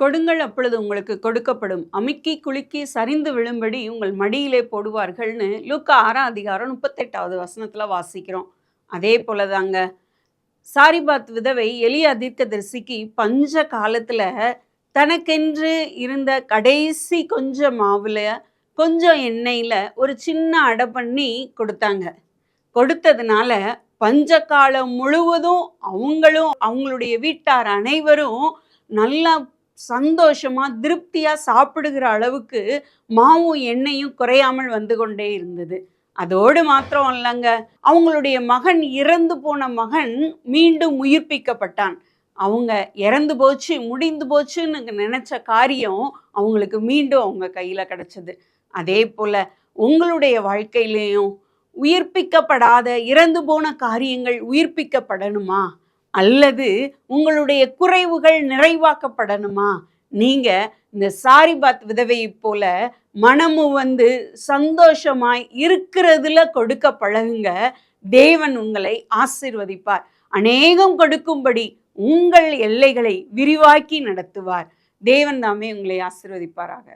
கொடுங்கள் அப்பொழுது உங்களுக்கு கொடுக்கப்படும், அமுக்கி குலுக்கி சரிந்து விழும்படி உங்கள் மடியிலே போடுவார்கள்னு லூக்கா 6ஆம் அதிகாரம் 38வது வசனத்தில் வாசிக்கிறோம். அதே போல தாங்க சாரிபாத் விதவை எலியா தீர்க்கதரிசிக்கு பஞ்ச காலத்தில் தனக்கென்று இருந்த கடைசி கொஞ்சம் மாவுல கொஞ்சம் எண்ணெயில் ஒரு சின்ன அடை பண்ணி கொடுத்தாங்க. கொடுத்ததுனால பஞ்ச காலம் முழுவதும் அவங்களும் அவங்களுடைய வீட்டார் அனைவரும் நல்லா சந்தோஷமா திருப்தியா சாப்பிடுகிற அளவுக்கு மாவும் எண்ணெயும் குறையாமல் வந்து கொண்டே இருந்தது. அதோடு மாத்திரம் இல்லைங்க, அவங்களுடைய மகன் இறந்து போன மகன் மீண்டும் உயிர்ப்பிக்கப்பட்டான். அவங்க இறந்து போச்சு முடிந்து போச்சுன்னு நினைச்ச காரியம் அவங்களுக்கு மீண்டும் அவங்க கையில கிடைச்சது. அதே போல உங்களுடைய வாழ்க்கையிலையும் உயிர்ப்பிக்கப்படாத இறந்து போன காரியங்கள் உயிர்ப்பிக்கப்படணுமா, அல்லது உங்களுடைய குறைவுகள் நிறைவாக்கப்படணுமா? நீங்க இந்த சாரிபாத் விதவையை போல மனமு வந்து சந்தோஷமாய் இருக்கிறதுல கொடுக்க பழகுங்க. தேவன் உங்களை ஆசீர்வதிப்பார். அநேகம் கொடுக்கும்படி உங்கள் எல்லைகளை விரிவாக்கி நடத்துவார். தேவன் தாமே உங்களை ஆசீர்வதிப்பாராக.